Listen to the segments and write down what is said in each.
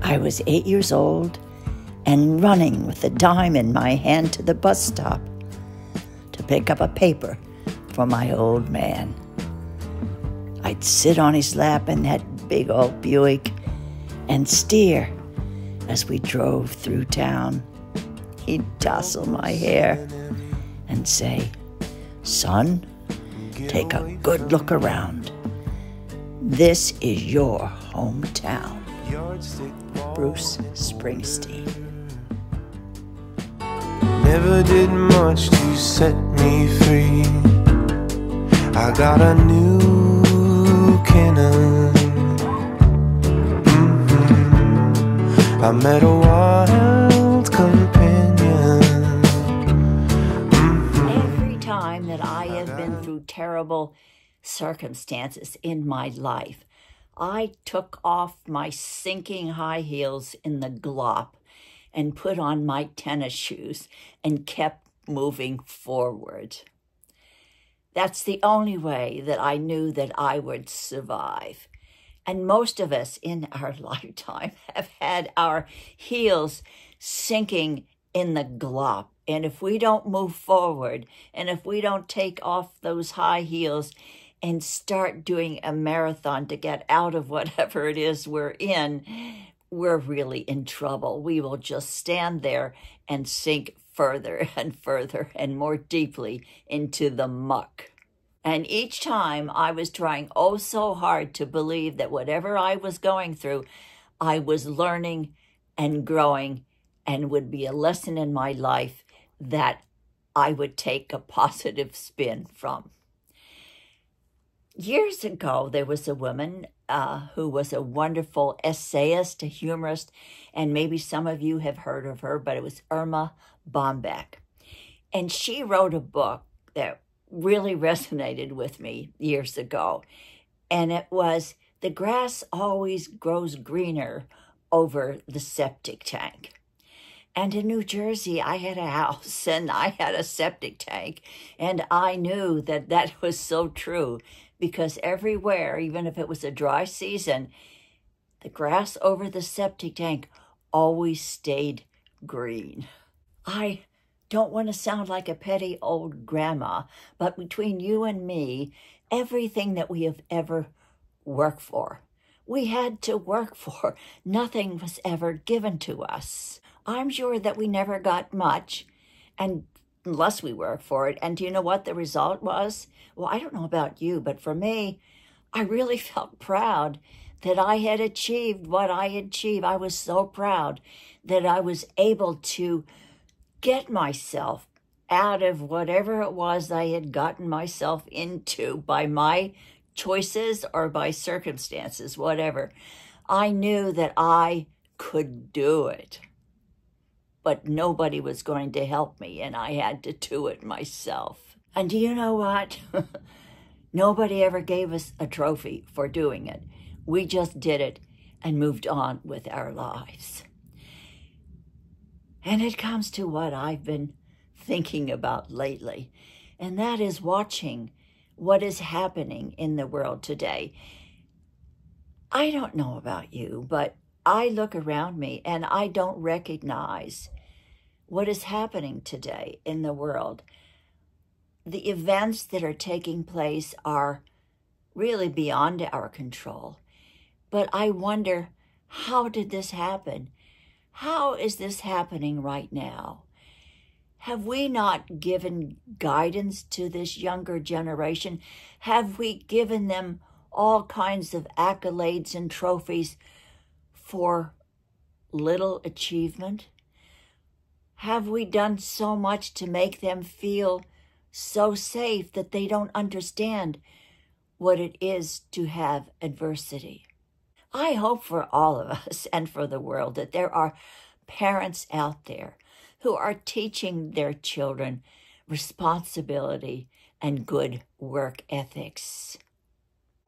I was 8 years old and running with a dime in my hand to the bus stop to pick up a paper for my old man. I'd sit on his lap in that big old Buick and steer as we drove through town. He'd tousle my hair and say, "Son, take a good look around. This is your hometown." Bruce Springsteen. Never did much to set me free. I got a new cannon. I met a wild companion. Every time that I have been through terrible circumstances in my life, I took off my sinking high heels in the Glop and put on my tennis shoes and kept moving forward. That's the only way that I knew that I would survive. And most of us in our lifetime have had our heels sinking in the Glop. And if we don't move forward, and if we don't take off those high heels and start doing a marathon to get out of whatever it is we're in, we're really in trouble. We will just stand there and sink further and further and more deeply into the muck. And each time I was trying oh so hard to believe that whatever I was going through, I was learning and growing and would be a lesson in my life that I would take a positive spin from. Years ago, there was a woman who was a wonderful essayist, a humorist, and maybe some of you have heard of her, but it was Irma Bombeck. And she wrote a book that really resonated with me years ago, and it was "The Grass Always Grows Greener Over the Septic Tank." And in New Jersey, I had a house and I had a septic tank, and I knew that that was so true, because everywhere, even if it was a dry season, the grass over the septic tank always stayed green. I don't want to sound like a petty old grandma, but between you and me, everything that we have ever worked for, we had to work for. Nothing was ever given to us. I'm sure that we never got much, and unless we worked for it. And do you know what the result was? Well, I don't know about you, but for me, I really felt proud that I had achieved what I had achieved. I was so proud that I was able to get myself out of whatever it was I had gotten myself into by my choices or by circumstances, whatever. I knew that I could do it, but nobody was going to help me, and I had to do it myself. And do you know what? Nobody ever gave us a trophy for doing it. We just did it and moved on with our lives. And it comes to what I've been thinking about lately, and that is watching what is happening in the world today. I don't know about you, but I look around me and I don't recognize what is happening today in the world. The events that are taking place are really beyond our control. But I wonder, how did this happen? How is this happening right now? Have we not given guidance to this younger generation? Have we given them all kinds of accolades and trophies for little achievement? Have we done so much to make them feel so safe that they don't understand what it is to have adversity? I hope for all of us and for the world that there are parents out there who are teaching their children responsibility and good work ethics.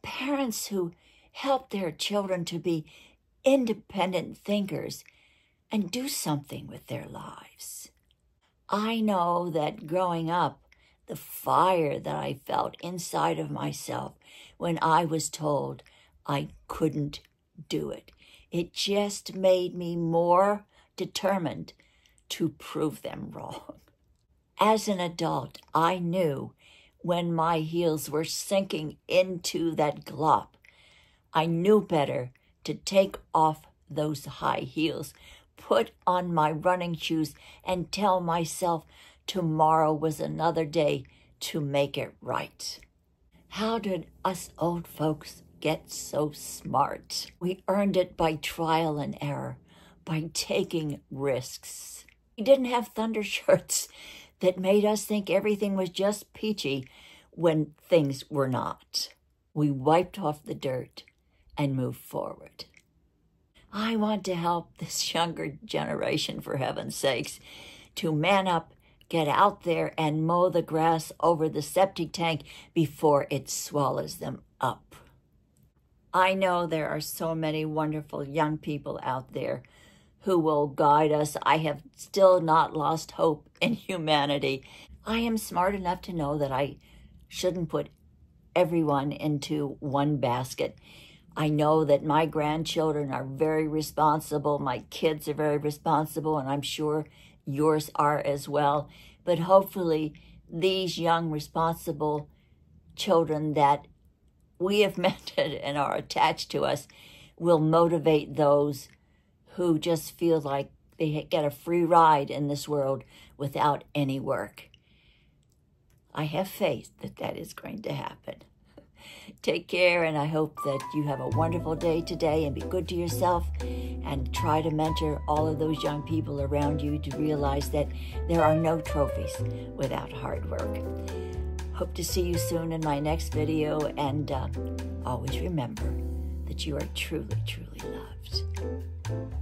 Parents who help their children to be independent thinkers and do something with their lives. I know that growing up, the fire that I felt inside of myself when I was told I couldn't do it. It just made me more determined to prove them wrong. As an adult, I knew when my heels were sinking into that glop, I knew better to take off those high heels, put on my running shoes, and tell myself tomorrow was another day to make it right. How did us old folks get so smart? We earned it by trial and error, by taking risks. We didn't have thunder shirts that made us think everything was just peachy when things were not. We wiped off the dirt and moved forward. I want to help this younger generation, for heaven's sakes, to man up, get out there and mow the grass over the septic tank before it swallows them up. I know there are so many wonderful young people out there who will guide us. I have still not lost hope in humanity. I am smart enough to know that I shouldn't put everyone into one basket. I know that my grandchildren are very responsible, my kids are very responsible, and I'm sure yours are as well. But hopefully these young, responsible children that we have mentored and are attached to us will motivate those who just feel like they get a free ride in this world without any work. I have faith that that is going to happen. Take care, and I hope that you have a wonderful day today, and be good to yourself, and try to mentor all of those young people around you to realize that there are no trophies without hard work. Hope to see you soon in my next video, and always remember that you are truly, truly loved.